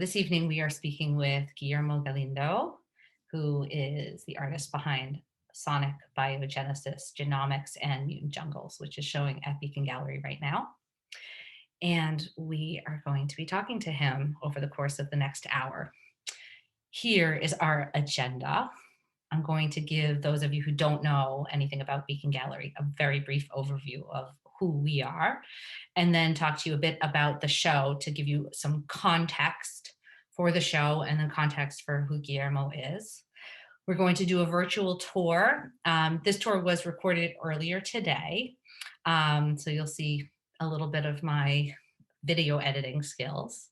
This evening, we are speaking with Guillermo Galindo, who is the artist behind Sonic Biogenesis, Genomics, and Mutant Jungles, which is showing at Beacon Gallery right now. And we are going to be talking to him over the course of the next hour. Here is our agenda. I'm going to give those of you who don't know anything about Beacon Gallery a very brief overview of who we are, and then talk to you a bit about the show to give you some context for the show and then context for who Guillermo is. We're going to do a virtual tour. This tour was recorded earlier today, so you'll see a little bit of my video editing skills.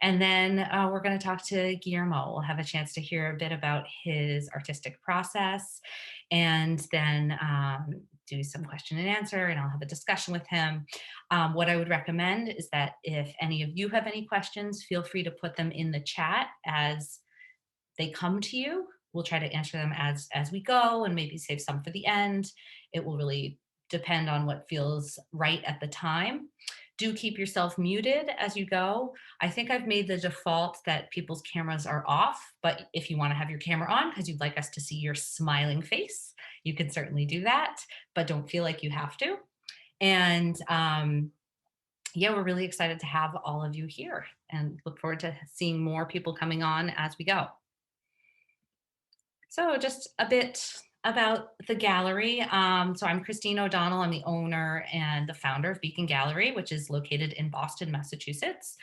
And then we're going to talk to Guillermo. We'll have a chance to hear a bit about his artistic process, and then do some question and answer, and I'll have a discussion with him. What I would recommend is that if any of you have any questions, feel free to put them in the chat as they come to you. We'll try to answer them as we go, and maybe save some for the end. It will really depend on what feels right at the time. Do keep yourself muted as you go. I think I've made the default that people's cameras are off, but if you want to have your camera on because you'd like us to see your smiling face, you can certainly do that, but don't feel like you have to. And yeah, we're really excited to have all of you here and look forward to seeing more people coming on as we go. So just a bit about the gallery. So I'm Christine O'Donnell. I'm the owner and the founder of Beacon Gallery, which is located in Boston, Massachusetts.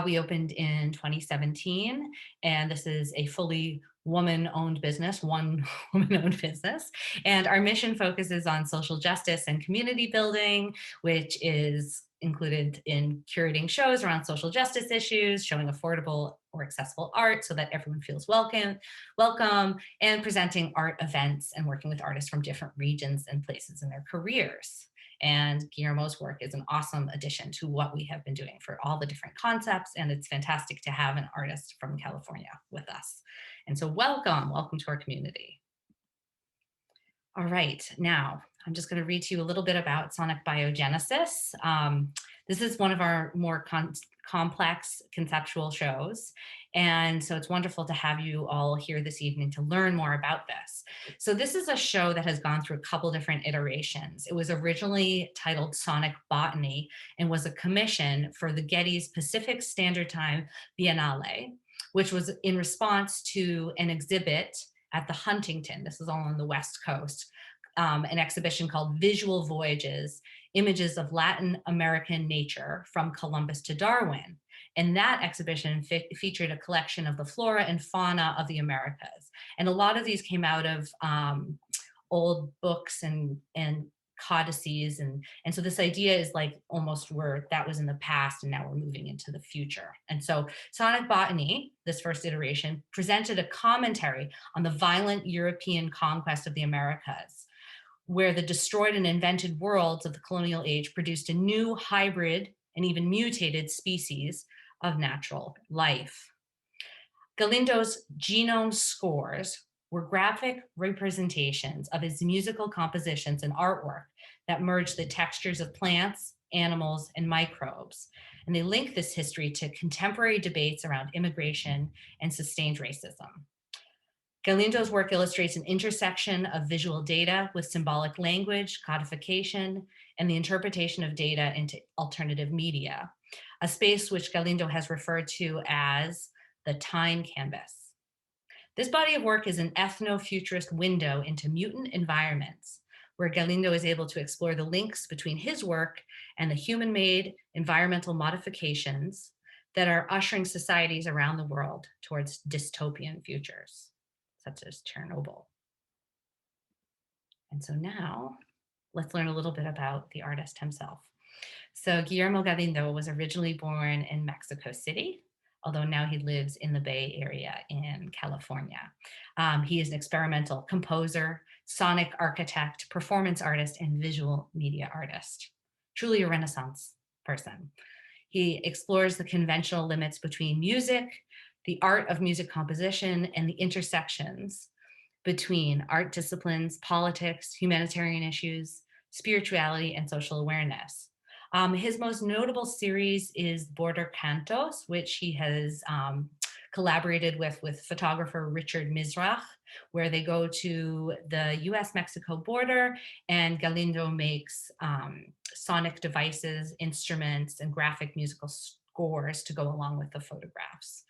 We opened in 2017, and this is a fully woman-owned business, one woman-owned business. And our mission focuses on social justice and community building, which is included in curating shows around social justice issues, showing affordable or accessible art so that everyone feels welcome, and presenting art events and working with artists from different regions and places in their careers. And Guillermo's work is an awesome addition to what we have been doing for all the different concepts, and it's fantastic to have an artist from California with us. And so welcome to our community. All right, now I'm just going to read to you a little bit about Sonic Biogenesis. This is one of our more complex conceptual shows. And so it's wonderful to have you all here this evening to learn more about this. So this is a show that has gone through a couple different iterations. It was originally titled Sonic Botany and was a commission for the Getty's Pacific Standard Time Biennale, which was in response to an exhibit at the Huntington, this is all on the West Coast, an exhibition called Visual Voyages, Images of Latin American Nature from Columbus to Darwin. And that exhibition featured a collection of the flora and fauna of the Americas. And a lot of these came out of old books and codices. And so this idea is like almost where that was in the past and now we're moving into the future. And so Sonic Botany, this first iteration, presented a commentary on the violent European conquest of the Americas, where the destroyed and invented worlds of the colonial age produced a new hybrid and even mutated species of natural life. Galindo's genome scores were graphic representations of his musical compositions and artwork that merged the textures of plants, animals, and microbes. And they link this history to contemporary debates around immigration and sustained racism. Galindo's work illustrates an intersection of visual data with symbolic language, codification, and the interpretation of data into alternative media, a space which Galindo has referred to as the time canvas. This body of work is an ethno-futurist window into mutant environments, where Galindo is able to explore the links between his work and the human-made environmental modifications that are ushering societies around the world towards dystopian futures, such as Chernobyl. And so now let's learn a little bit about the artist himself. So Guillermo Galindo was originally born in Mexico City, although now he lives in the Bay Area in California. He is an experimental composer, sonic architect, performance artist, and visual media artist. Truly a Renaissance person. He explores the conventional limits between music, the art of music composition, and the intersections between art disciplines, politics, humanitarian issues, spirituality, and social awareness. His most notable series is Border Cantos, which he has collaborated with photographer Richard Mizrach, where they go to the US-Mexico border, and Galindo makes sonic devices, instruments, and graphic musical scores to go along with the photographs.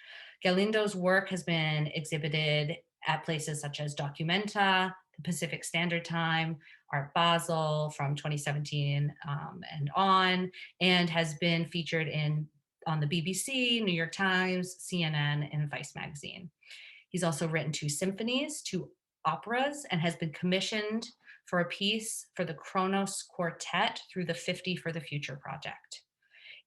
Galindo's work has been exhibited at places such as Documenta, the Pacific Standard Time, Art Basel from 2017 and on, and has been featured on the BBC, New York Times, CNN, and Vice magazine. He's also written 2 symphonies, 2 operas, and has been commissioned for a piece for the Kronos Quartet through the 50 for the Future project.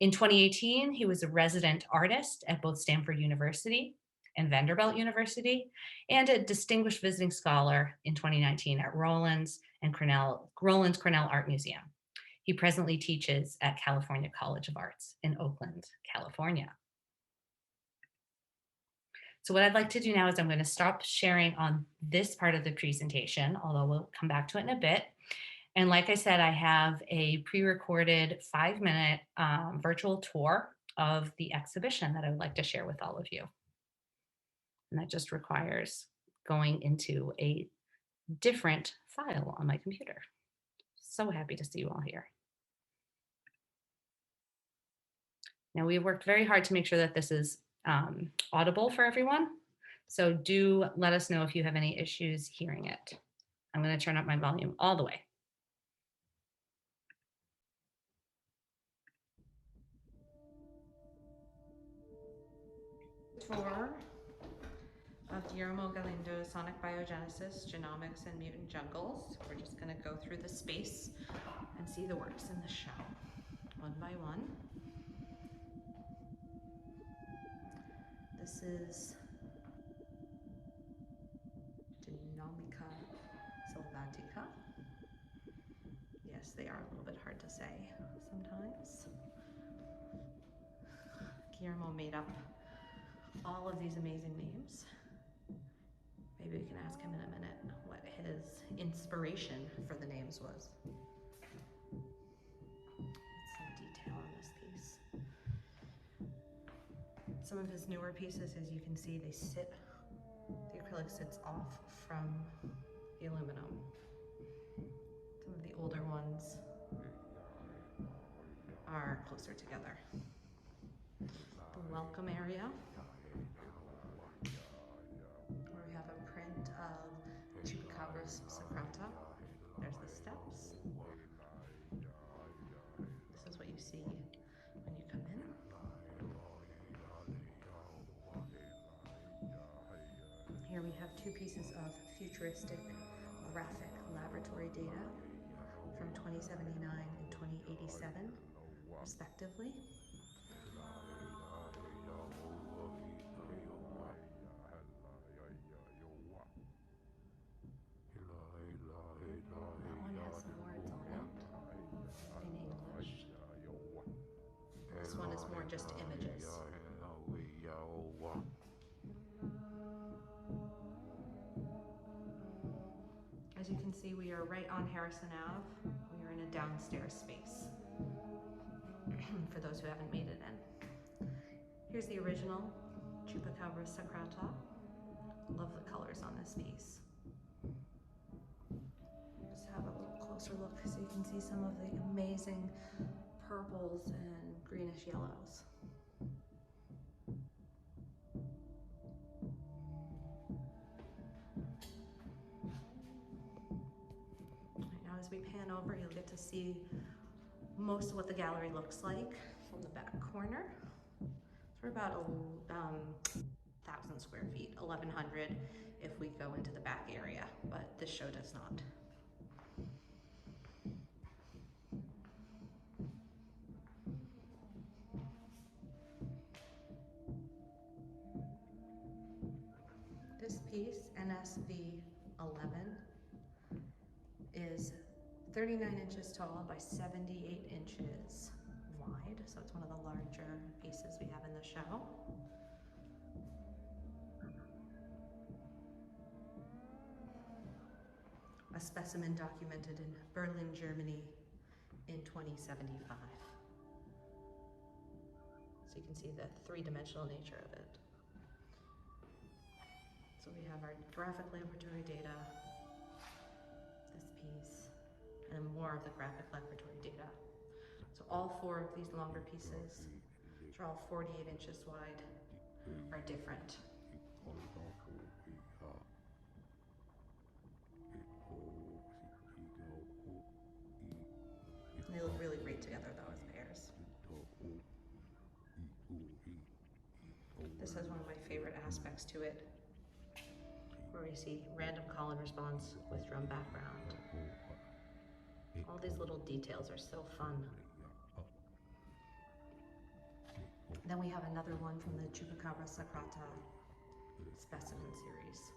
In 2018, he was a resident artist at both Stanford University and Vanderbilt University, and a distinguished visiting scholar in 2019 at Rollins Cornell Art Museum. He presently teaches at California College of Arts in Oakland, California. So what I'd like to do now is I'm going to stop sharing on this part of the presentation, although we'll come back to it in a bit. And like I said, I have a pre-recorded 5-minute virtual tour of the exhibition that I would like to share with all of you. And that just requires going into a different file on my computer. So happy to see you all here. Now, we worked very hard to make sure that this is audible for everyone. So do let us know if you have any issues hearing it. I'm going to turn up my volume all the way. Tour of Guillermo Galindo's Sonic Biogenesis, Genomics, and Mutant Jungles. We're just going to go through the space and see the works in the show one by one. This is Genomica Sylvatica. Yes, they are a little bit hard to say sometimes. Guillermo made up all of these amazing names. Maybe we can ask him in a minute what his inspiration for the names was. Some detail on this piece. Some of his newer pieces, as you can see, the acrylic sits off from the aluminum. Some of the older ones are closer together. The welcome area, where we have a print of Chupacabras sacrata. There's the steps. This is what you see when you come in. Here we have 2 pieces of futuristic graphic laboratory data from 2079 and 2087, respectively. That one has some words on it in English. This one is more just images. As you can see, we are right on Harrison Ave. We are in a downstairs space, for those who haven't made it in. Here's the original Chupacabra sacrata. Love the colors on this piece. Just have a little closer look so you can see some of the amazing purples and greenish yellows. Now as we pan over, you'll get to see most of what the gallery looks like from the back corner. So we're about 1,000 square feet, 1,100 if we go into the back area, but this show does not. This piece, NSV 11, is 39 inches tall by 78 inches wide, so it's one of the larger pieces we have in the show. A specimen documented in Berlin, Germany in 2075. So you can see the three-dimensional nature of it. So we have our graphic laboratory data, this piece, and more of the graphic laboratory data. So all four of these longer pieces, which are all 48 inches wide, are different. They look really great together though as pairs. This has one of my favorite aspects to it, where we see random call and response with drum background. All these little details are so fun. Then we have another one from the Chupacabra Sacrata specimen series.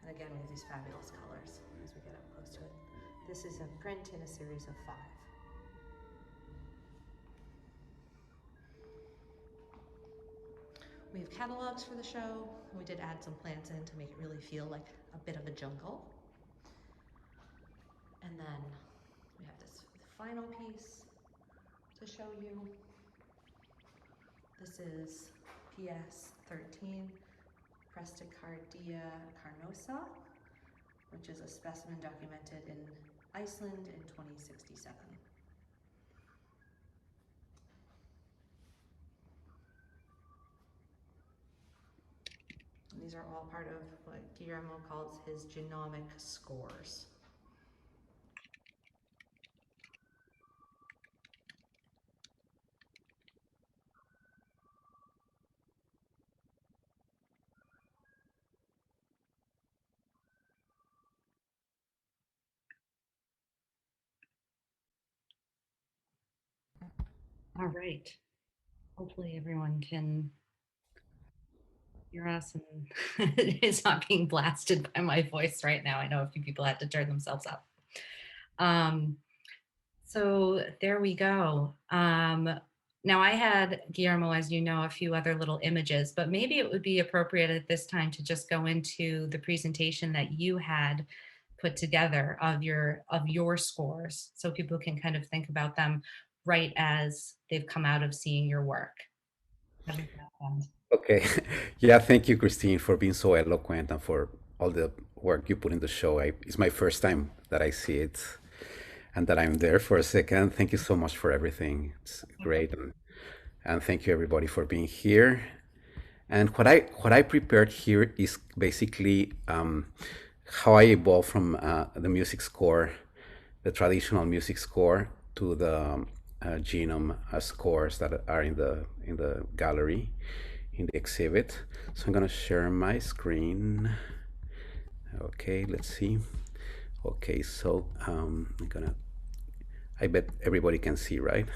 And again, we have these fabulous colors as we get up close to it. This is a print in a series of 5. We have catalogs for the show. We did add some plants in to make it really feel like a bit of a jungle. And then we have this final piece to show you. This is PS 13, Presticardia carnosa, which is a specimen documented in Iceland in 2067. And these are all part of what Guillermo calls his genomic scores. All right. Hopefully everyone can hear us and it's not being blasted by my voice right now. I know a few people had to turn themselves up. So there we go. Now I had, Guillermo, as you know, a few other little images, but maybe it would be appropriate at this time to just go into the presentation that you had put together of your scores, so people can kind of think about them right as they've come out of seeing your work. How does that sound? Okay. Yeah, thank you, Christine, for being so eloquent and for all the work you put in the show. It's my first time that I see it and that I'm there for a second. Thank you so much for everything. It's great. And thank you, everybody, for being here. And what I prepared here is basically how I evolved from the music score, the traditional music score, to the genome scores that are in the gallery, in the exhibit. So I'm gonna share my screen. Okay, let's see. Okay, so I bet everybody can see, right?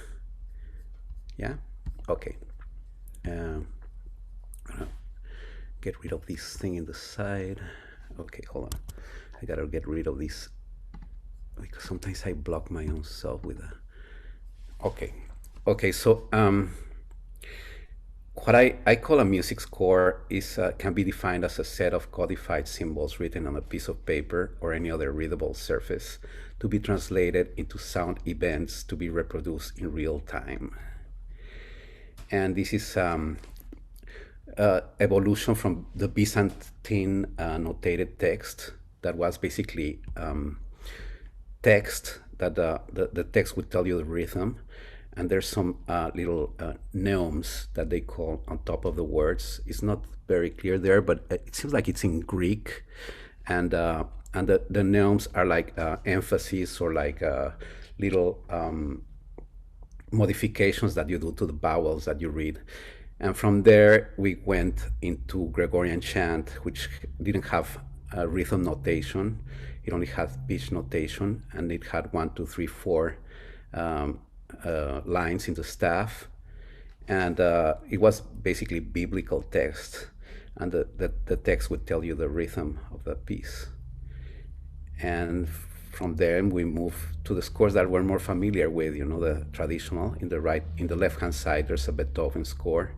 Yeah. Okay. I'm gonna get rid of this thing in the side. Okay, hold on. I gotta get rid of this because sometimes I block my own self with a. Okay. So what I call a music score is can be defined as a set of codified symbols written on a piece of paper or any other readable surface to be translated into sound events to be reproduced in real time. And this is evolution from the Byzantine notated text that was basically text that the text would tell you the rhythm, and there's some little neumes that they call on top of the words. It's not very clear there, but it seems like it's in Greek, and the neumes are like emphasis or like little modifications that you do to the vowels that you read. And from there, we went into Gregorian Chant, which didn't have rhythm notation. It only had pitch notation, and it had 1, 2, 3, 4 lines in the staff. And it was basically biblical text. And the text would tell you the rhythm of the piece. And from there, we moved to the scores that we're more familiar with, the traditional. In the left-hand side, there's a Beethoven score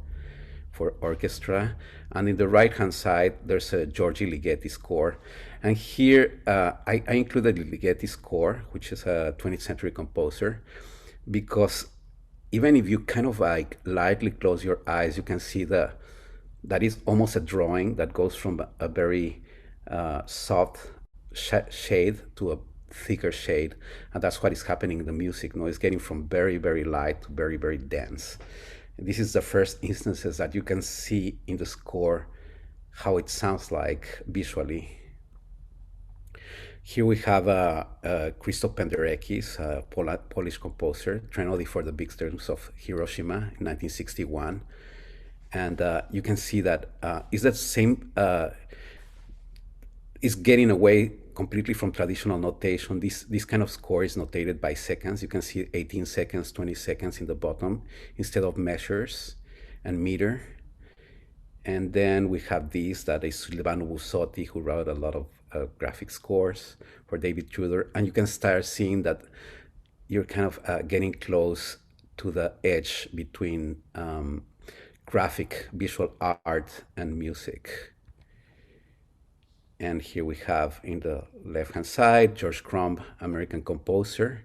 for orchestra, and in the right-hand side, there's a Giorgi Ligeti score. And here, I included the Ligeti score, which is a 20th century composer, because even if you kind of like lightly close your eyes, you can see that is almost a drawing that goes from a very soft shade to a thicker shade, and that's what is happening in the music. No, it's getting from very very light to very very dense. This is the first instances that you can see in the score how it sounds like visually. Here we have Christoph Pandarekis, a Polish composer, trained for the big storms of Hiroshima in 1961. And you can see that is that same, is getting away completely from traditional notation. This kind of score is notated by seconds. You can see 18 seconds, 20 seconds in the bottom instead of measures and meter. And then we have this that is Silvano Bussotti, who wrote a lot of graphic scores for David Tudor. And you can start seeing that you're kind of getting close to the edge between graphic visual art and music. And here we have in the left-hand side, George Crumb, American composer.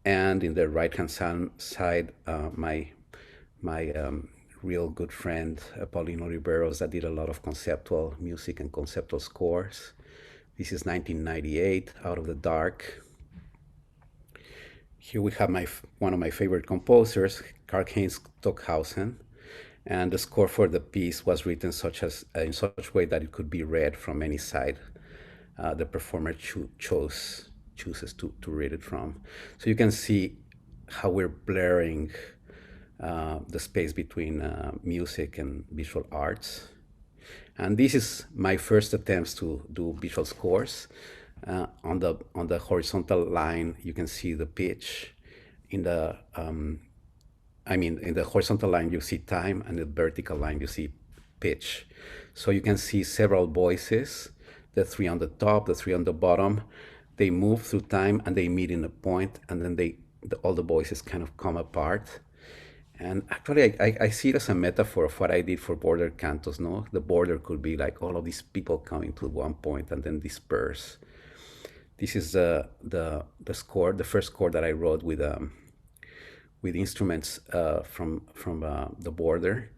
And in the right-hand side, my real good friend, Paulino Riveros, that did a lot of conceptual music and conceptual scores. This is 1998, Out of the Dark. Here we have one of my favorite composers, Karl-Heinz Stockhausen, and the score for the piece was written in such a way that it could be read from any side the performer chooses to read it from. So you can see how we're blurring the space between music and visual arts. And this is my first attempts to do visual scores. On the horizontal line, you can see the pitch. In the in the horizontal line, you see time, and the vertical line, you see pitch. So you can see several voices, the three on the top, the three on the bottom. They move through time, and they meet in a point, and then all the voices kind of come apart. And actually, I see it as a metaphor of what I did for border cantos. No, the border could be like all of these people coming to one point and then disperse. This is the score, the first score that I wrote with instruments from the border,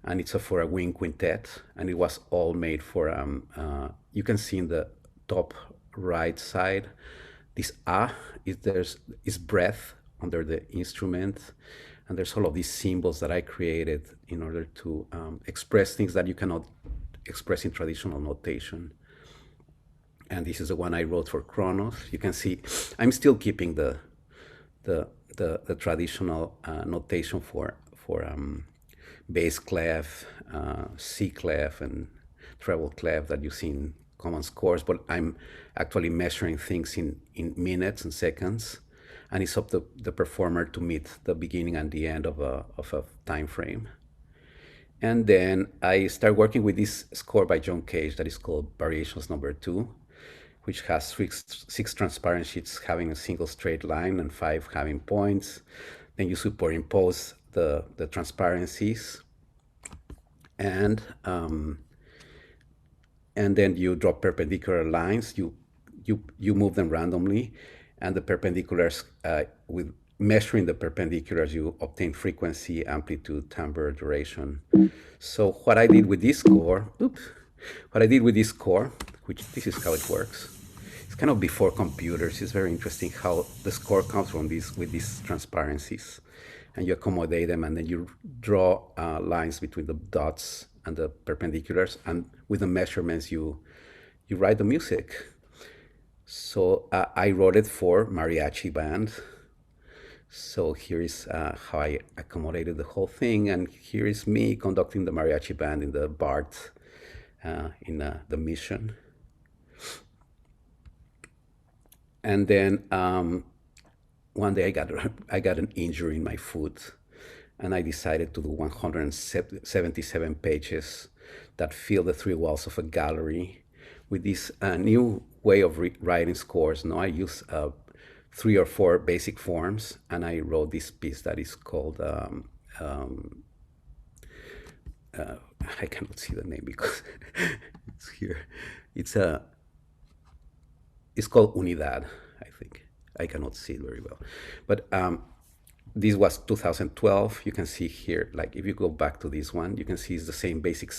and it's for a wind quintet, and it was all made for. You can see in the top right side, this is breath under the instrument. And there's all of these symbols that I created in order to express things that you cannot express in traditional notation. And this is the one I wrote for Kronos. You can see I'm still keeping the traditional notation for bass clef, C clef, and treble clef that you see in common scores, but I'm actually measuring things in minutes and seconds. And it's up to the performer to meet the beginning and the end of a time frame. And then I start working with this score by John Cage that is called Variations Number 2, which has six transparent sheets having a single straight line and 5 having points. Then you superimpose the transparencies, and then you draw perpendicular lines. You move them randomly, and the perpendiculars, with measuring the perpendiculars, you obtain frequency, amplitude, timbre, duration. So what I did with this score, which this is how it works. It's kind of before computers. It's very interesting how the score comes from with these transparencies, and you accommodate them, and then you draw lines between the dots and the perpendiculars, and with the measurements, you write the music. So I wrote it for mariachi band. So here is how I accommodated the whole thing. And here is me conducting the mariachi band in the BART in the Mission. And then one day I got an injury in my foot, and I decided to do 177 pages that fill the 3 walls of a gallery with this new way of writing scores. No, I use 3 or 4 basic forms, and I wrote this piece that is called, I cannot see the name because it's here. It's called Unidad, I think. I cannot see it very well. But this was 2012. You can see here, like if you go back to this one, you can see it's the same basic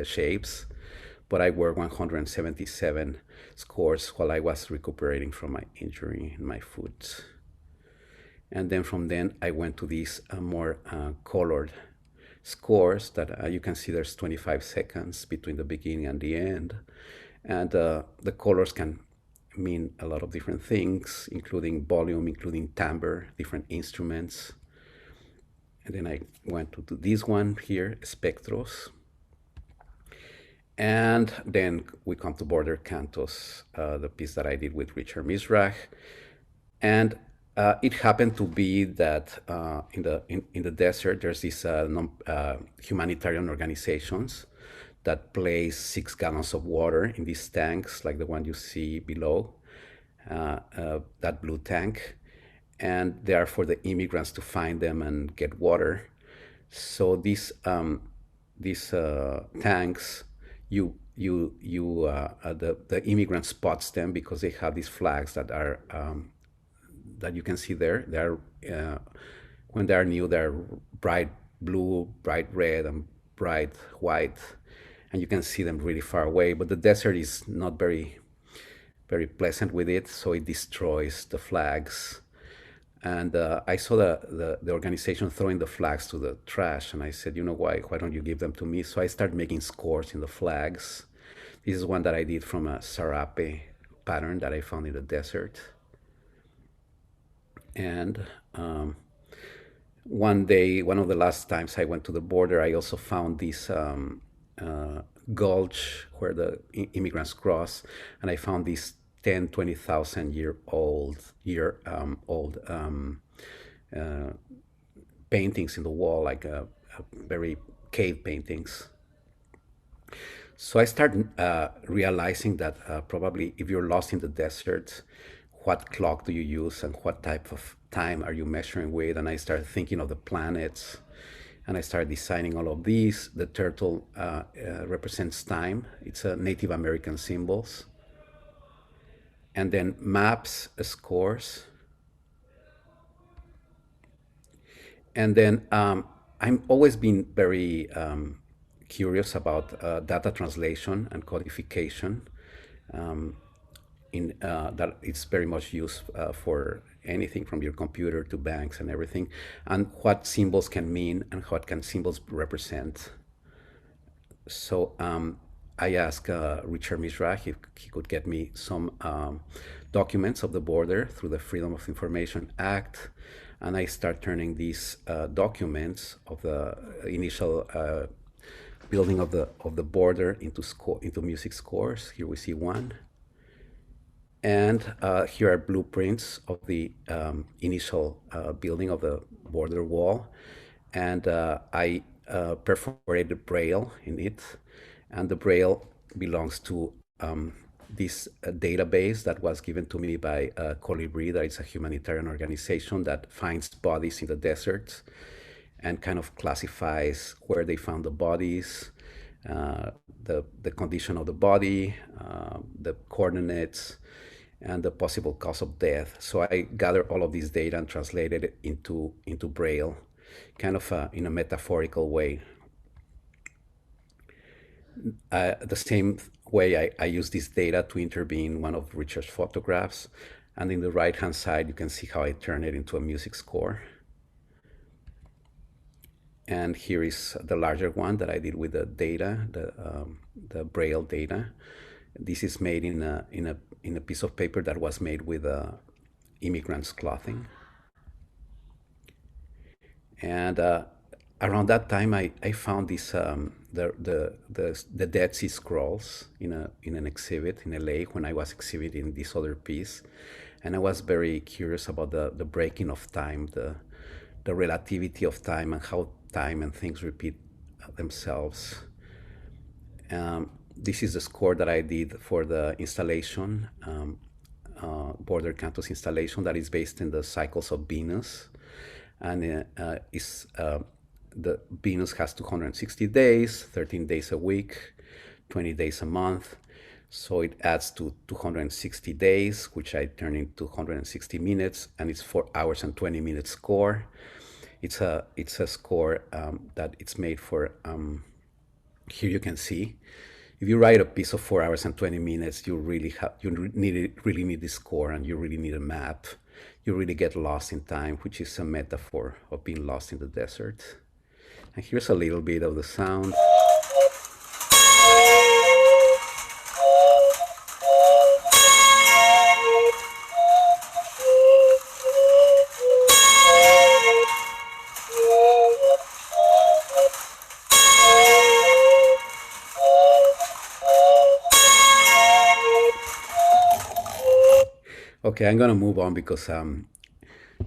shapes, but I were 177 scores while I was recuperating from my injury in my foot. And then from then I went to these more colored scores that you can see there's 25 seconds between the beginning and the end. And the colors can mean a lot of different things, including volume, including timbre, different instruments. And then I went to this one here, Spectros. And then we come to Border Cantos, the piece that I did with Richard Misrach. And it happened to be that in the desert, there's these humanitarian organizations that place 6 gallons of water in these tanks, like the one you see below, that blue tank. And they are for the immigrants to find them and get water. So these tanks, the immigrant spots them because they have these flags that are that you can see there. They're when they are new, they're bright blue, bright red, and bright white, and you can see them really far away. But the desert is not very pleasant with it, so it destroys the flags. And I saw the organization throwing the flags to the trash, and I said, you know, why don't you give them to me? So I started making scores in the flags. This is one that I did from a sarape pattern that I found in the desert. And one day, one of the last times I went to the border, I also found this gulch where the immigrants cross, and I found these 10, 20,000 year old paintings in the wall, like very cave paintings. So I started realizing that probably if you're lost in the desert, what clock do you use and what type of time are you measuring with? And I started thinking of the planets, and I started designing all of these. The turtle represents time. It's a Native American symbols. And then maps, scores. And then I'm always been very curious about data translation and codification. That it's very much used for anything from your computer to banks and everything, and what symbols can mean and what can symbols represent. So I asked Richard Misrach if he could get me some documents of the border through the Freedom of Information Act, and I start turning these documents of the initial building of the border into music scores. Here we see one. And here are blueprints of the initial building of the border wall. And I perforated Braille in it. And the Braille belongs to this database that was given to me by Colibri, that is a humanitarian organization that finds bodies in the desert and kind of classifies where they found the bodies, the condition of the body, the coordinates, and the possible cause of death. So I gathered all of this data and translated it into Braille, kind of in a metaphorical way. The same way I use this data to intervene in one of Richard's photographs. And in the right-hand side, you can see how I turn it into a music score. And here is the larger one that I did with the data, the Braille data. This is made in a piece of paper that was made with immigrants' clothing. And around that time, I found this the Dead Sea Scrolls in an exhibit in LA when I was exhibiting this other piece, and I was very curious about the breaking of time, the relativity of time, and how time and things repeat themselves. This is the score that I did for the installation, Border Cantos installation, that is based in the cycles of Venus. And the Venus has 260 days, 13 days a week, 20 days a month. So it adds to 260 days, which I turn into 260 minutes, and it's 4 hours and 20 minutes score. It's a score that it's made for. Here you can see, if you write a piece of 4 hours and 20 minutes, you really need this score, and you really need a map. You really get lost in time, which is a metaphor of being lost in the desert. And here's a little bit of the sound. Okay, I'm gonna move on because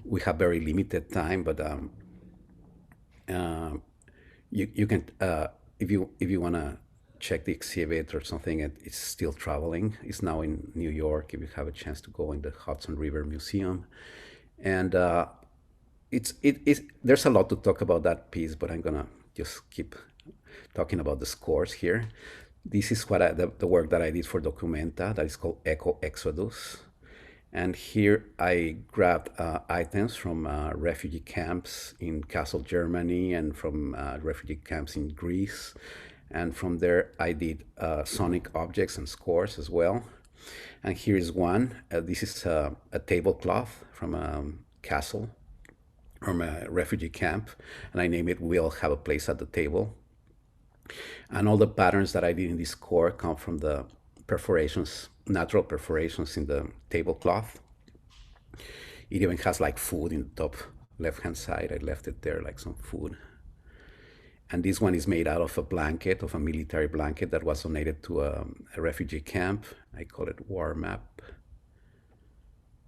we have very limited time. But you can if you wanna check the exhibit or something, it's still traveling. It's now in New York. If you have a chance to go in the Hudson River Museum, and there's a lot to talk about that piece, but I'm gonna just keep talking about the scores here. This is what the work that I did for Documenta, that is called Echo Exodus. And here I grabbed items from refugee camps in Kassel, Germany, and from refugee camps in Greece. And from there, I did sonic objects and scores as well. And here is one. This is a tablecloth from Kassel, from a refugee camp. And I named it "We'll Have a Place at the Table." And all the patterns that I did in this score come from the perforations, natural perforations in the tablecloth. It even has like food in the top left-hand side. I left it there, like some food. And this one is made out of a blanket, of a military blanket that was donated to a refugee camp. I call it War Map.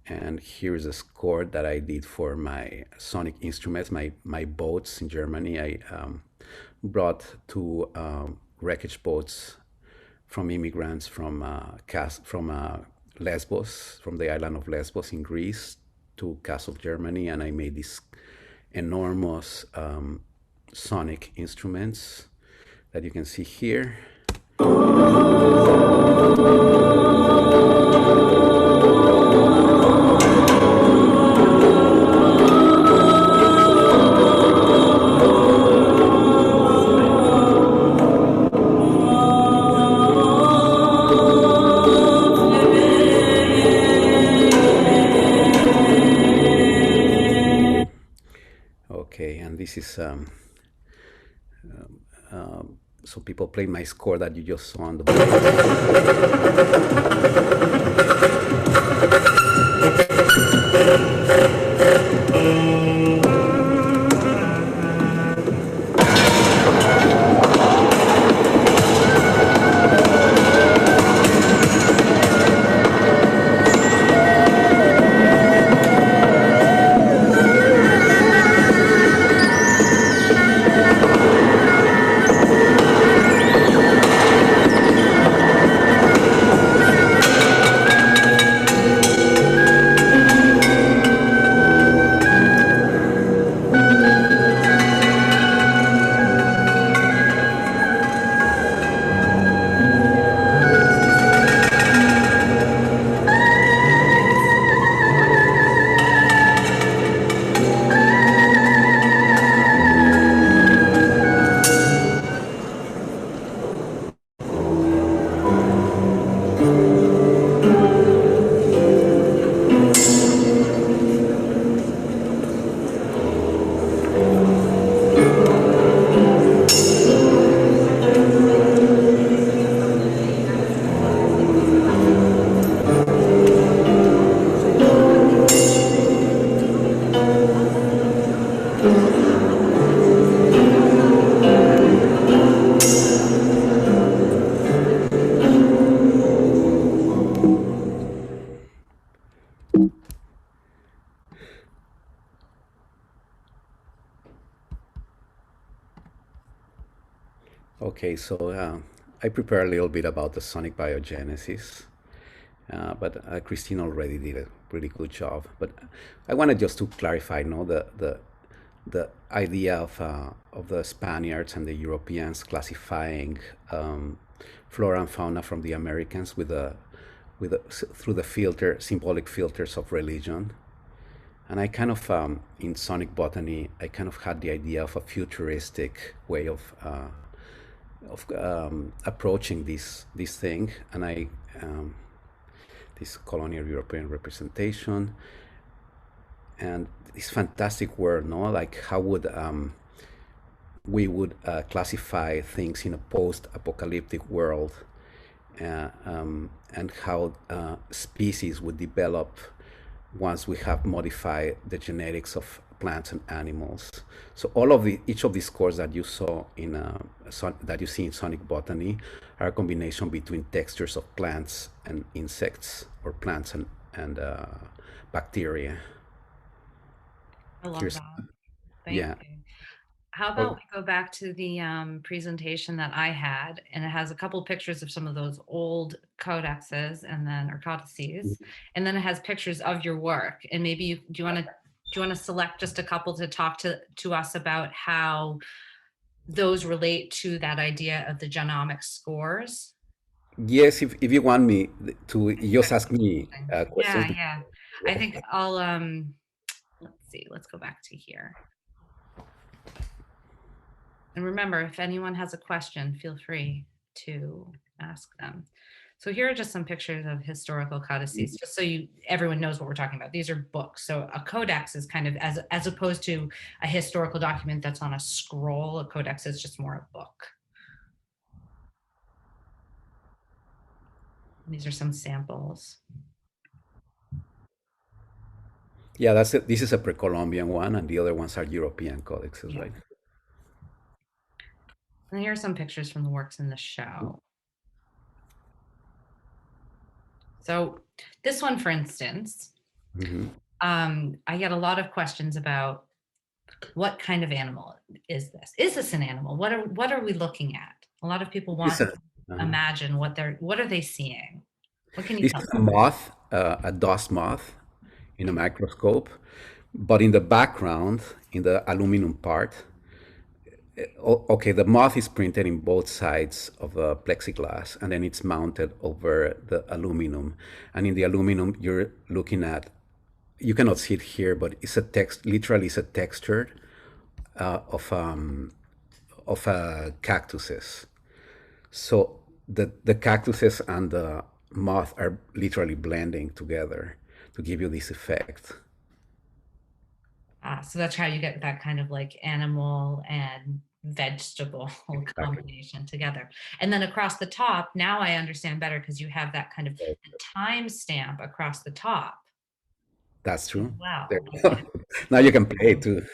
And here's a score that I did for my sonic instruments, my boats in Germany. I brought two wreckage boats from immigrants from Lesbos, from the island of Lesbos in Greece to Kassel, Germany, and I made these enormous sonic instruments that you can see here. Okay, and this is so people play my score that you just saw on the board. Okay, so I prepared a little bit about the sonic biogenesis, but Christine already did a really good job. But I wanted just to clarify, the the idea of the Spaniards and the Europeans classifying flora and fauna from the Americans through the symbolic filters of religion. And I kind of, in sonic botany, I kind of had the idea of a futuristic way of approaching this thing, and this colonial European representation, and this fantastic world, no? Like how would we would classify things in a post-apocalyptic world, and how species would develop once we have modified the genetics of plants and animals. So each of these cores that you saw that you see in sonic botany are a combination between textures of plants and insects, or plants and bacteria. I love Here's, that. Thank yeah. you. How about Oh, we go back to the presentation that I had, and it has a couple pictures of some of those old codexes or codices, and then it has pictures of your work. And maybe do you want to select just a couple to talk to us about how those relate to that idea of the genomic scores? yes, if you want me to I think just that'd ask be me interesting. questions. Yeah. I think I'll let's see, let's go back to here. And remember, if anyone has a question, feel free to ask them. So here are just some pictures of historical codices, just so everyone knows what we're talking about. These are books. So a codex is kind of as opposed to a historical document that's on a scroll. A codex is just more a book. And these are some samples. Yeah, this is a pre-Columbian one, and the other ones are European codexes, Yeah. right? And here are some pictures from the works in the show. So this one, for instance, Mm-hmm. I get a lot of questions about what kind of animal is this? Is this an animal? What are we looking at? A lot of people want This, to imagine what are they seeing? What can you this tell is a them? moth, a dust moth in a microscope, but in the background, in the aluminum part, okay, the moth is printed in both sides of the plexiglass, and then it's mounted over the aluminum. And in the aluminum, you're looking at, you cannot see it here, but literally it's a texture uh, of um, of cactuses. So the cactuses and the moth are literally blending together to give you this effect. So that's how you get that kind of like animal and vegetable Exactly. combination together. And then across the top, now I understand better because you have that kind of time stamp across the top That's as true. There well. you go. Now you can play it too.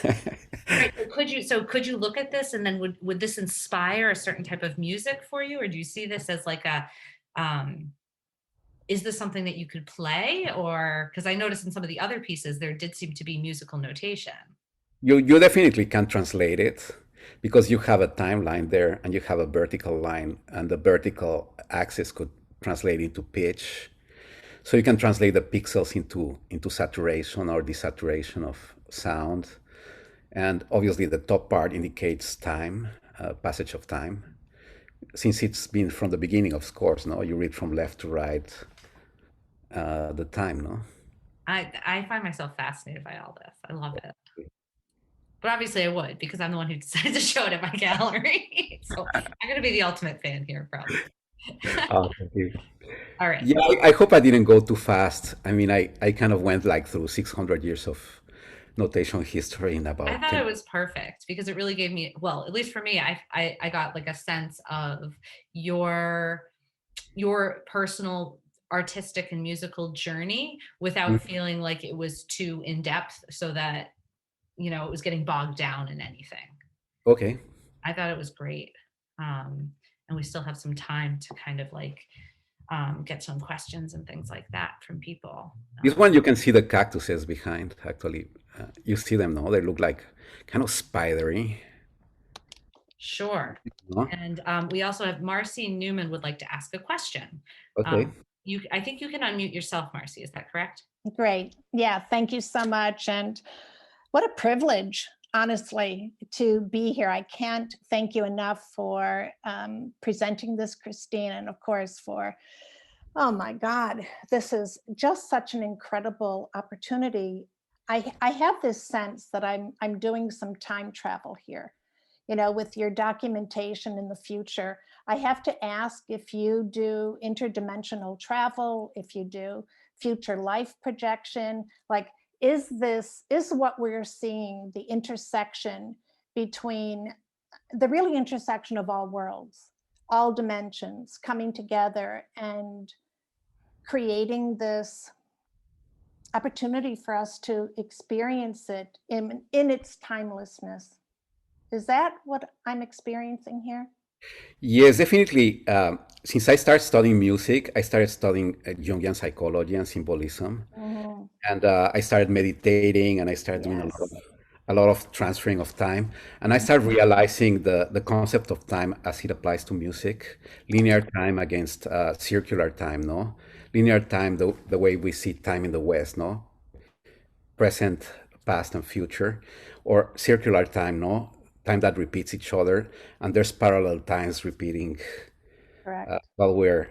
Right. So could you look at this and then would this inspire a certain type of music for you, or do you see this as like um is this something that you could play, or because I noticed in some of the other pieces there did seem to be musical notation. You definitely can translate it because you have a timeline there and you have a vertical line, and the vertical axis could translate into pitch. So you can translate the pixels into saturation or desaturation of sound. And obviously the top part indicates time, passage of time. Since it's been from the beginning of scores, no, you read from left to right, the time, no. I find myself fascinated by all this. I love it. But obviously I would, because I'm the one who decided to show it at my gallery. So I'm going to be the ultimate fan here, probably. Oh, thank you. All right. Yeah, I hope I didn't go too fast. I mean, I kind of went like through 600 years of notation history in I about thought 10. it was perfect because it really gave me, well, at least for me, I got like a sense of your your personal artistic and musical journey without Mhm. feeling like it was too in depth, so that it was getting bogged down in anything. Okay. I thought it was great. And we still have some time to kind of like get some questions and things like that from people. This one you can see the cactuses behind, actually. You see them, no? They look like kind of spidery, Sure. no? And we also have Marcy Newman would like to ask a question. Okay. I think you can unmute yourself, Marcy. Is that correct? Great. Yeah, thank you so much. And What a privilege, honestly, to be here. I can't thank you enough for presenting this, Christine, and of course for, oh my God, this is just such an incredible opportunity. I have this sense that I'm doing some time travel here. You know, with your documentation in the future, I have to ask if you do interdimensional travel, if you do future life projection, like is what we're seeing the intersection between the really intersection of all worlds, all dimensions coming together and creating this opportunity for us to experience it in its timelessness. Is that what I'm experiencing here? Yes, definitely. Since I started studying music, I started studying Jungian psychology and symbolism, Mhm. and I started meditating, and I started doing Yes. a lot of transferring of time, and I started Mhm. realizing the concept of time as it applies to music, linear time against circular time, no? Linear time, the way we see time in the West, no? Present, past, and future, or circular time, no? Time that repeats each other, and there's parallel times repeating Correct. while we're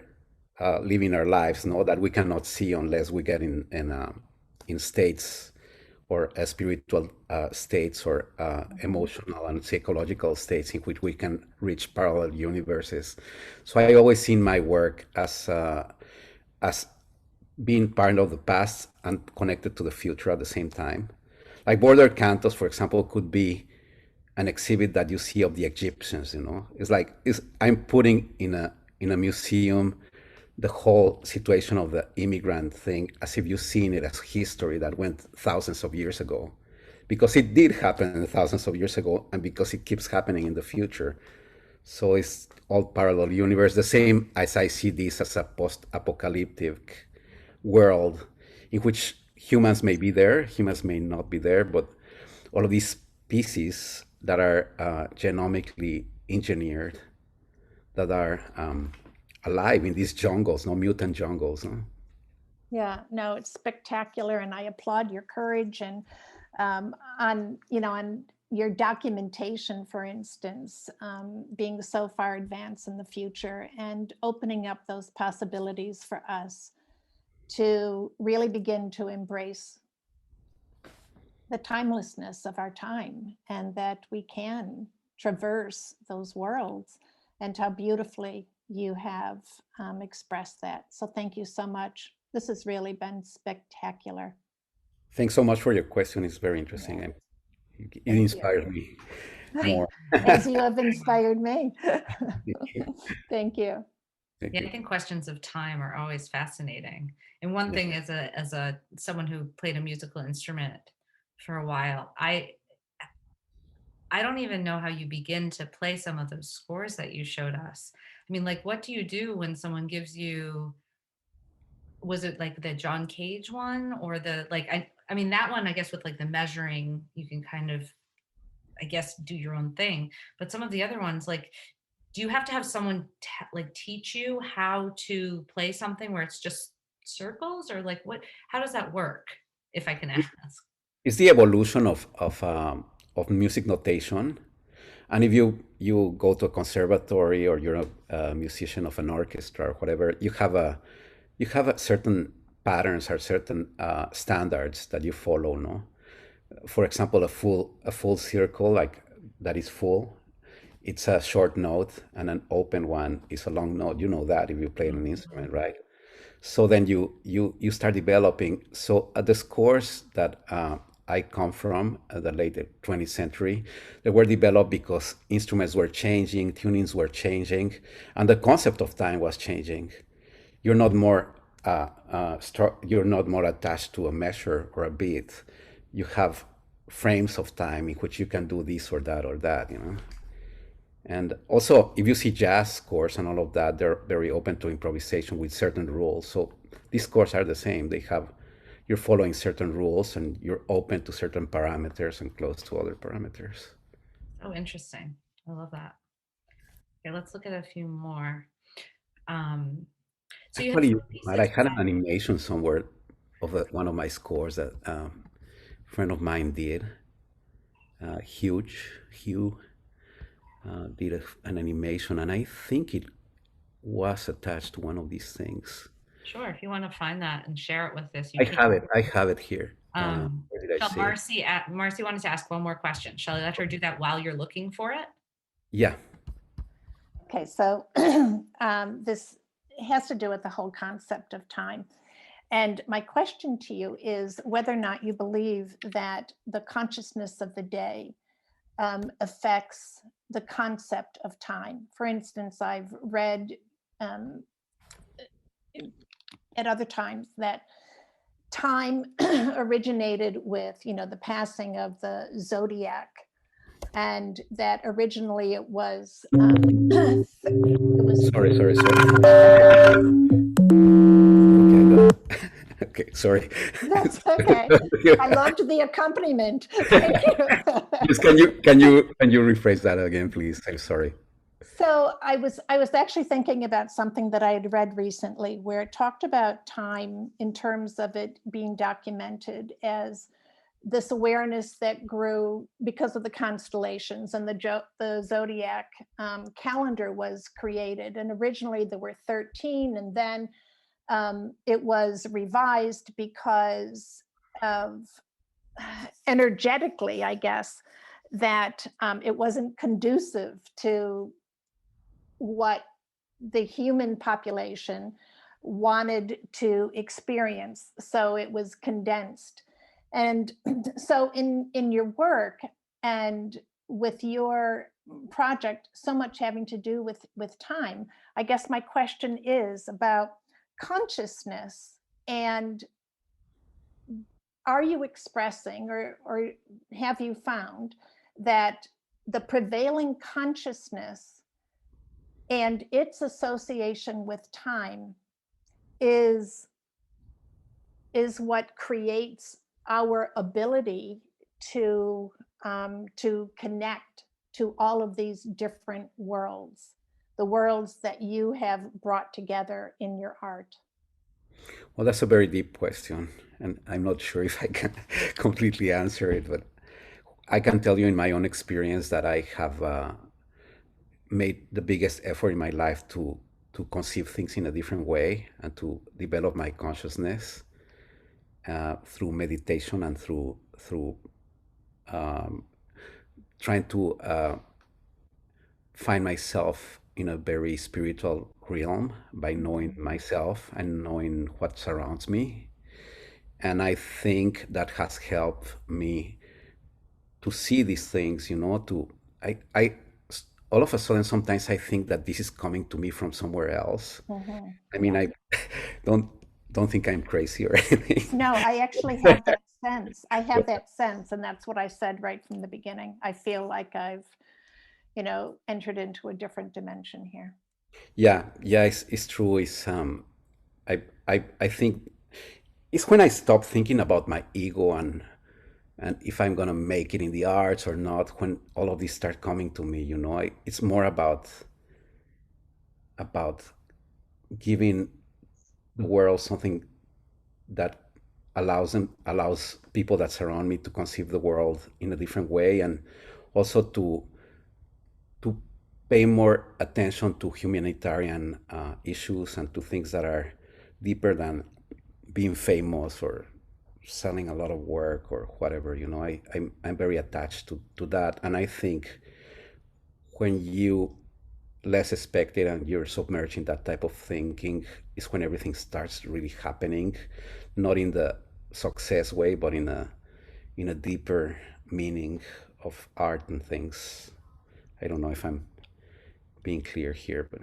living our lives, no? That we cannot see unless we get in states or spiritual states or Mhm. emotional and psychological states in which we can reach parallel universes. So I always seen my work as being part of the past and connected to the future at the same time. Like border cantos, for example, could be an exhibit that you see of the Egyptians. You know, it's like I'm putting in a museum the whole situation of the immigrant thing as if you've seen it as history that went thousands of years ago, because it did happen thousands of years ago, and because it keeps happening in the future. So it's all parallel universe, the same as I see this as a post-apocalyptic world in which humans may be there, humans may not be there, but all of these species that are genomically engineered, that are alive in these jungles, no mutant jungles. No? Yeah, no, it's spectacular, and I applaud your courage and on your documentation, for instance, being so far advanced in the future and opening up those possibilities for us to really begin to embrace the timelessness of our time and that we can traverse those worlds, and how beautifully you have expressed that. So thank you so much. This has really been spectacular. Thanks so much for your question. It's very interesting, Yeah, and it thank you. inspires me I more. As you have inspired me. Thank you. Thank Yeah, I you. think questions of time are always fascinating. And one Yeah. thing as a someone who played a musical instrument for a while, I don't even know how you begin to play some of those scores that you showed us. I mean, like, what do you do when someone gives you, was it like the John Cage one or the like I mean that one I guess with like the measuring you can kind of I guess do your own thing. But some of the other ones, like, do you have to have someone like teach you how to play something where it's just circles or like what? How does that work? If I can ask. It's the evolution of music notation. And if you go to a conservatory or you're a musician of an orchestra or whatever, you have a certain patterns or certain standards that you follow. No, for example, a full circle like that is full. It's a short note, and an open one is a long note. You know that if you play an Mhm. instrument, right? So then you start developing. So at the scores that I come from, the late 20th century, they were developed because instruments were changing, tunings were changing, and the concept of time was changing. You're not more you're not more attached to a measure or a beat. You have frames of time in which you can do this or that or that. And also, if you see jazz scores and all of that, they're very open to improvisation with certain rules. So these scores are the same. You're following certain rules and you're open to certain parameters and close to other parameters. Oh, interesting. I love that. Okay, let's look at a few more. Um, so you have Actually, some I pieces had an that animation somewhere of one of my scores that a friend of mine did. Hugh did an animation, and I think it was attached to one of these things. Sure, if you want to find that and share it with us, you I can. have it. I have it here. Where did I Shall see it? Marcy wanted to ask one more question. Shall I let her do that while you're looking for it? Yeah. Okay, so this has to do with the whole concept of time. And my question to you is whether or not you believe that the consciousness of the day affects the concept of time. For instance, I've read at other times that time originated with, the passing of the zodiac, and that originally it was Sorry. Okay, sorry. That's okay. I loved the accompaniment. Thank you. Just can you rephrase that again, please? I'm sorry. So I was actually thinking about something that I had read recently where it talked about time in terms of it being documented as this awareness that grew because of the constellations, and the zodiac calendar was created. And originally there were 13, and then it was revised because of energetically, I guess, that it wasn't conducive to what the human population wanted to experience. So it was condensed. And so in your work and with your project, so much having to do with time, I guess my question is about consciousness. And are you expressing, or have you found that the prevailing consciousness and its association with time is what creates our ability to connect to all of these different worlds, the worlds that you have brought together in your art? Well, that's a very deep question, and I'm not sure if I can completely answer it, but I can tell you in my own experience that I have made the biggest effort in my life to conceive things in a different way and to develop my consciousness through meditation and through um, trying to find myself in a very spiritual realm by knowing myself and knowing what surrounds me. And I think that has helped me to see these things, I all of a sudden sometimes I think that this is coming to me from somewhere else. Mm-hmm. I mean, I don't think I'm crazy or anything. No, I actually have that sense. I have that sense, and that's what I said right from the beginning. I feel like I've, entered into a different dimension here. Yeah, it's true. I think it's when I stop thinking about my ego and if I'm gonna make it in the arts or not, when all of these start coming to me, it's more about giving the world something that allows people that surround me to conceive the world in a different way, and also to pay more attention to humanitarian issues and to things that are deeper than being famous or selling a lot of work or whatever. I'm very attached to that, and I think when you less expect it and you're submerged in that type of thinking is when everything starts really happening, not in the success way, but in a deeper meaning of art and things. I don't know if I'm being clear here, but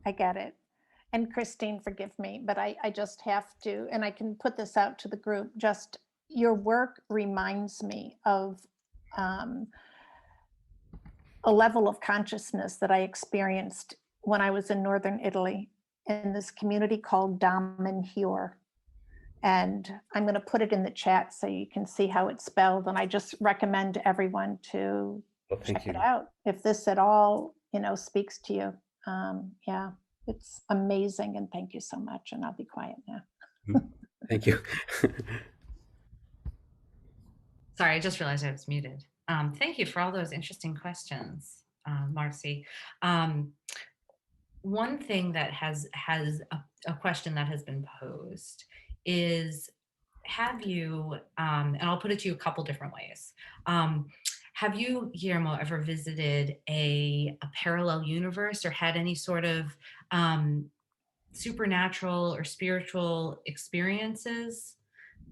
I get it. And Christine, forgive me, but I just have to, and I can put this out to the group, just your work reminds me of a level of consciousness that I experienced when I was in northern Italy in this community called Damanhur. And I'm going to put it in the chat so you can see how it's spelled. And I just recommend to everyone to check it out if this at all, speaks to you. Yeah, it's amazing. And thank you so much. And I'll be quiet now. Thank you. Sorry, I just realized I was muted. Thank you for all those interesting questions, Marcy. Um, One thing that has a question that has been posed is, have you, and I'll put it to you a couple different ways. Um, have you, Guillermo, ever visited a parallel universe or had any sort of um, supernatural or spiritual experiences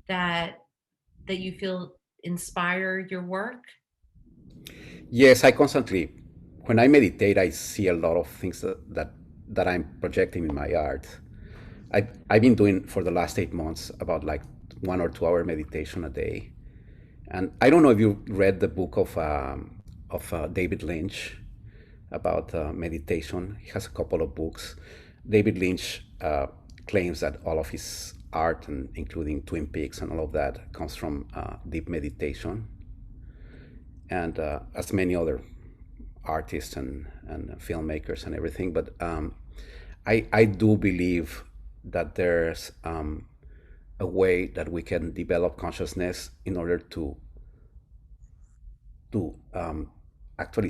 that you feel inspire your work? Yes, I constantly, when I meditate, I see a lot of things that I'm projecting in my art. I've been doing for the last 8 months about like 1 or 2 hour meditation a day. And I don't know if you read the book of David Lynch about meditation. He has a couple of books. David Lynch claims that all of his art, and including Twin Peaks and all of that, comes from deep meditation. And as many other artists and filmmakers and everything. But I do believe that there's a way that we can develop consciousness in order to actually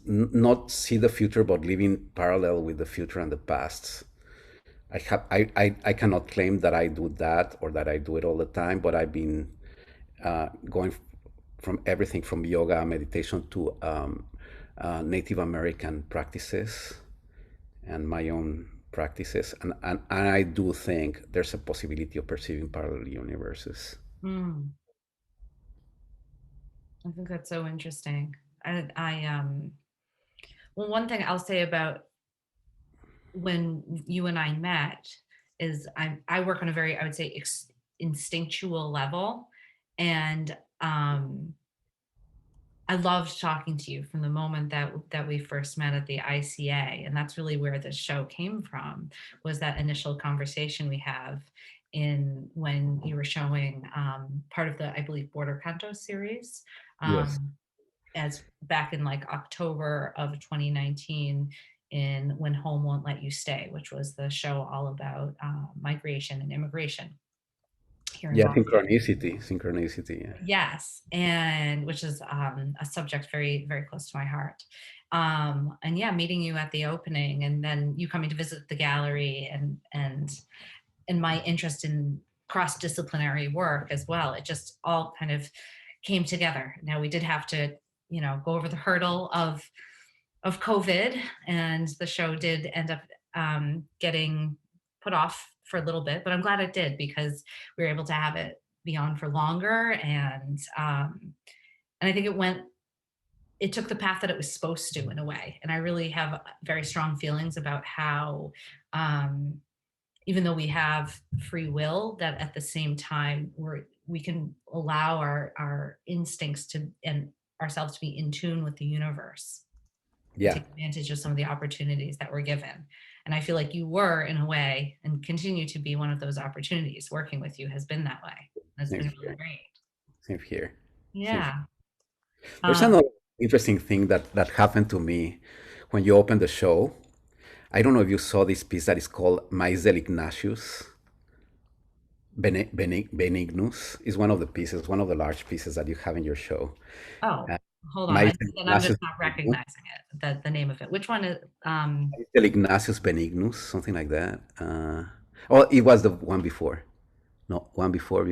not see the future, but live in parallel with the future and the past. I cannot claim that I do that or that I do it all the time, but I've been going from everything from yoga, meditation to Native American practices and my own practices. And I do think there's a possibility of perceiving parallel universes. Hmm. I think that's so interesting. Well, one thing I'll say about when you and I met is I work on a very, I would say, instinctual level, and I loved talking to you from the moment that we first met at the ICA, and that's really where this show came from. Was that initial conversation we have in when you were showing part of the, I believe, Border Cantos series, Yes. um, as back in like October of 2019 in When Home Won't Let You Stay, which was the show all about migration and immigration here in Yeah, Boston. synchronicity. Yeah. Yes, and which is a subject very, very close to my heart. And yeah, meeting you at the opening, and then you coming to visit the gallery, and my interest in cross-disciplinary work as well. It just all kind of came together. Now we did have to, go over the hurdle of COVID, and the show did end up getting put off for a little bit, but I'm glad it did because we were able to have it be on for longer, and I think it took the path that it was supposed to in a way. And I really have very strong feelings about how um, even though we have free will, that at the same time we can allow our instincts to and ourselves to be in tune with the universe and Yeah. take advantage of some of the opportunities that we're given. And I feel like you were, in a way, and continue to be, one of those opportunities. Working with you has been that way. It's Same been really here. great. Same here. Same here. Yeah. There's Um, another interesting thing that happened to me when you opened the show. I don't know if you saw this piece that is called Mais del Ignatius Benignus. Is one of the pieces, one of the large pieces that you have in your show. oh, Uh, hold on. Mais del Then I'm just Ignatius not Benignus, recognizing it. The name of it. Which one is? Mais del Ignatius Benignus, something like that. Oh, it was the one before. No, one before.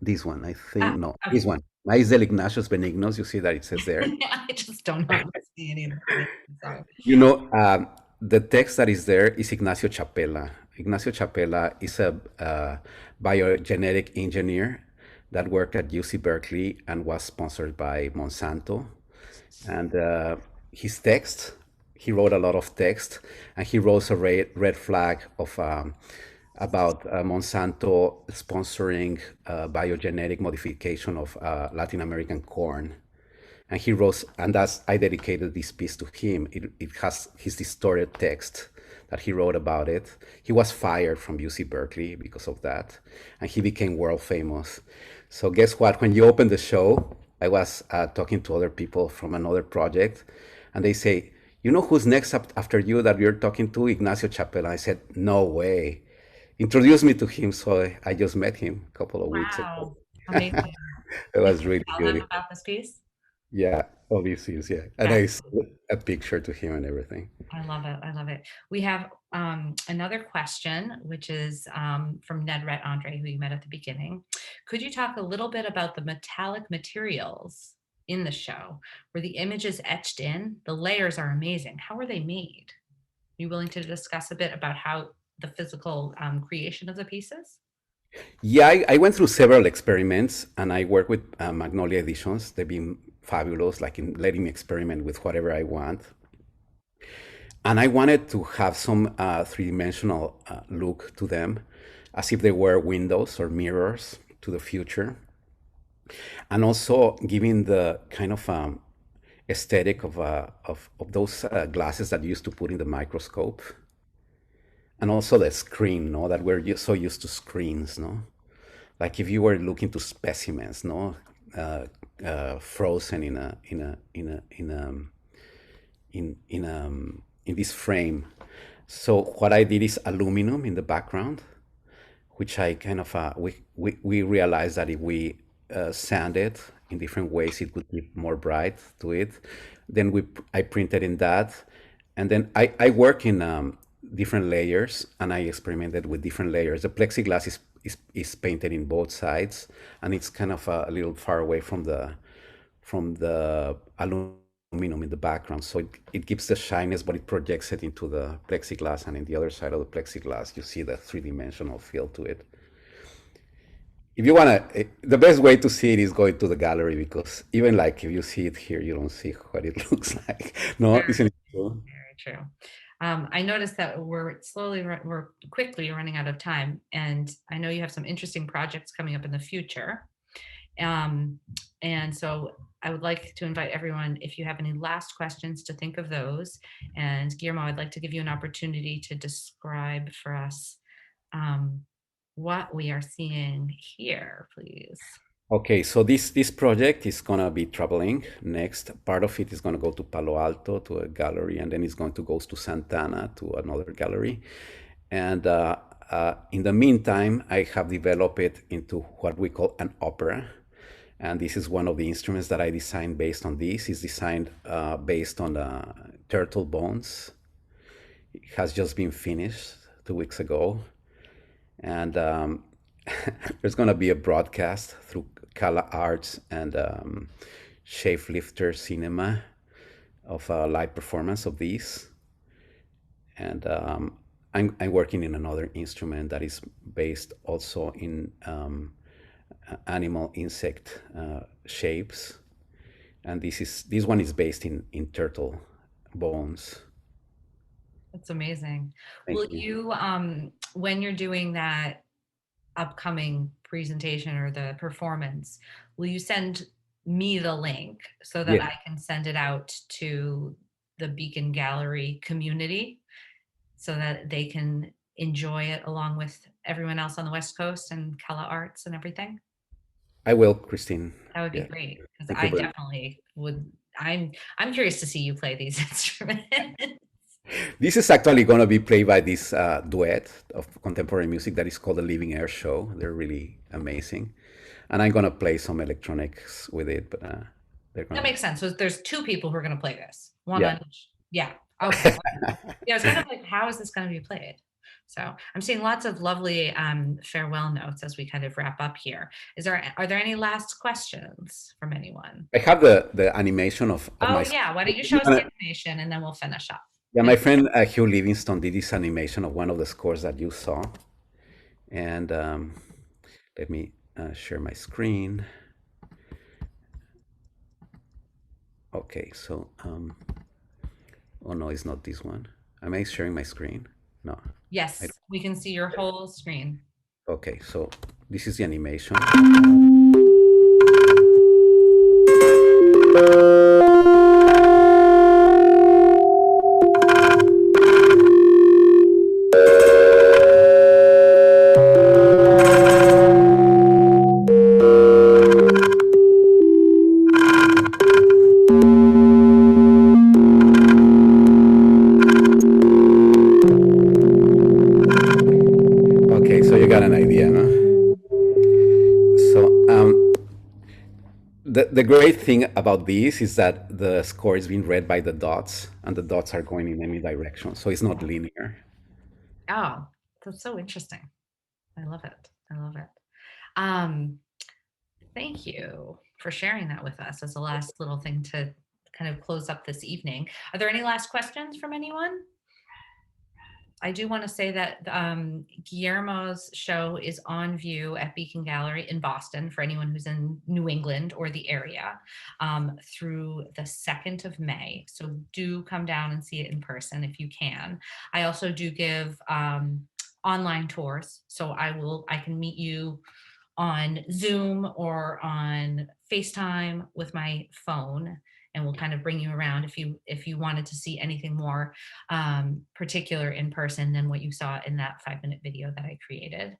This one, I think. Ah, No, okay. this one. Mais del Ignatius Benignus. You see that it says there. I just don't know how to see any of the names. Sorry. You know, the text that is there is Ignacio Chapela. Ignacio Chapela is a biogenetic engineer that worked at UC Berkeley and was sponsored by Monsanto. And his text, he wrote a lot of text, and he wrote a red flag of about Monsanto sponsoring biogenetic modification of Latin American corn. And he wrote, and that's I dedicated this piece to him. It has his distorted text that he wrote about it. He was fired from UC Berkeley because of that, and he became world famous. So guess what? When you opened the show, I was talking to other people from another project, and they say, "You know who's next up after you that you're talking to? Ignacio Chapela." I said, "No way." Introduced me to him, so I just met him a couple of weeks ago. Wow. Amazing. It Did was you really tell him good. about this piece? Yeah, Odysseus, yeah. And I sent a picture to him and everything. I love it. I love it. We have another question, which is from Ned Rhett Andre, who you met at the beginning. Could you talk a little bit about the metallic materials in the show? Were the images etched in? The layers are amazing. How were they made? Are you willing to discuss a bit about how the physical creation of the pieces? Yeah, I went through several experiments and I work with Magnolia Editions. They've been fabulous, like in letting me experiment with whatever I want. And I wanted to have some three-dimensional look to them, as if they were windows or mirrors to the future. And also giving the kind of aesthetic of those glasses that you used to put in the microscope. And also the screen, no, that we're so used to screens, no? Like if you were looking to specimens, no, frozen in this frame. So what I did is aluminum in the background, which I kind of we realized that if we sand it in different ways, it would be more bright to it. Then I printed in that, and then I work in different layers, and I experimented with different layers. The plexiglass is painted in both sides, and it's kind of a little far away from the aluminum in the background. So it gives the shyness, but it projects it into the plexiglass, and in the other side of the plexiglass, you see the three-dimensional feel to it. If you wanna, the best way to see it is going to the gallery, because even like if you see it here, you don't see what it looks like. No, isn't it true? Very true. I noticed that we're quickly running out of time, and I know you have some interesting projects coming up in the future. And so I would like to invite everyone, if you have any last questions, to think of those. And Guillermo, I'd like to give you an opportunity to describe for us what we are seeing here, please. Okay, so this project is gonna be traveling next. Part of it is gonna go to Palo Alto to a gallery, and then it's going to go to Santana to another gallery. And in the meantime, I have developed it into what we call an opera. And this is one of the instruments that I designed based on this. It's designed based on turtle bones. It has just been finished 2 weeks ago. And there's going to be a broadcast through Kala Arts and Shapelifter Cinema of a live performance of these. And I'm working in another instrument that is based also in animal insect shapes. And this one is based in turtle bones. That's amazing. Thank Will you. you, when you're doing that upcoming presentation or the performance, will you send me the link so that Yes, I can send it out to the Beacon Gallery community so that they can enjoy it along with everyone else on the West Coast and Kala Arts and everything? I will, Christine. That would be Yeah, great because thank you I very much. definitely would. I'm curious to see you play these instruments. This is actually going to be played by this duet of contemporary music that is called the Living Air Show. They're really amazing. And I'm going to play some electronics with it, but they're going That to. makes sense. So there's two people who are going to play this. One Yeah. on each. Yeah. Okay. Yeah, I was kind of like, how is this going to be played? So I'm seeing lots of lovely farewell notes as we kind of wrap up here. Are there any last questions from anyone? I have the animation of Oh my. yeah, why don't you show us the animation and then we'll finish up. Yeah, my friend Hugh Livingston did this animation of one of the scores that you saw. And let me share my screen. Okay, so, oh no, it's not this one. Am I sharing my screen? No. Yes, we can see your whole screen. Okay, so this is the animation. Okay, so you got an idea, no? So the great thing about this is that the score is being read by the dots, and the dots are going in any direction, so it's not linear. Oh, that's so interesting. I love it. I love it. Um, Thank you for sharing that with us as a last little thing to kind of close up this evening. Are there any last questions from anyone? I do want to say that Guillermo's show is on view at Beacon Gallery in Boston for anyone who's in New England or the area through the 2nd of May. So do come down and see it in person if you can. I also do give online tours. So I can meet you on Zoom or on FaceTime with my phone, and we'll kind of bring you around if you wanted to see anything more particular in person than what you saw in that 5-minute video that I created.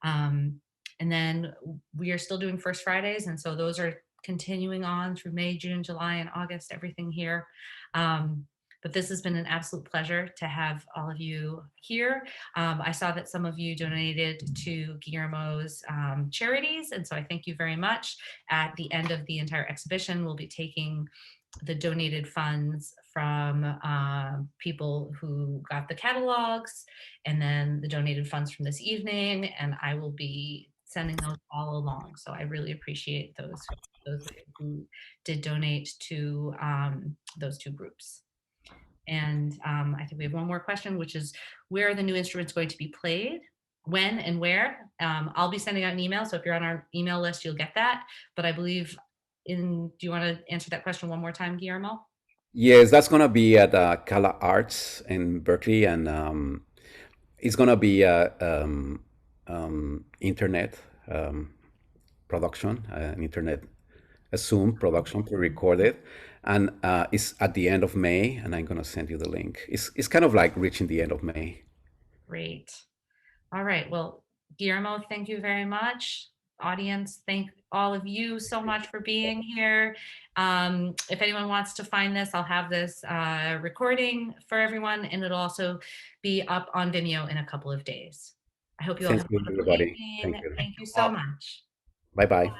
And then we are still doing First Fridays, and so those are continuing on through May, June, July, and August, everything here. But this has been an absolute pleasure to have all of you here. I saw that some of you donated to Guillermo's charities, and so I thank you very much. At the end of the entire exhibition, we'll be taking the donated funds from people who got the catalogs, and then the donated funds from this evening, and I will be sending those all along. So I really appreciate those who did donate to those two groups. And I think we have one more question, which is, where are the new instruments going to be played? When and where? I'll be sending out an email, so if you're on our email list, you'll get that. But I believe do you want to answer that question one more time, Guillermo? Yes, that's going to be at Cala Arts in Berkeley, and it's going to be internet production, an internet Zoom production, pre-recorded, and it's at the end of May, and I'm going to send you the link. It's kind of like reaching the end of May. Great. All right. Well, Guillermo, thank you very much. Audience, thank all of you so much for being here. If anyone wants to find this, I'll have this recording for everyone, and it'll also be up on Vimeo in a couple of days. I hope you all Thank have a you, wonderful everybody. evening. Thank you. Thank you so much. Bye-bye.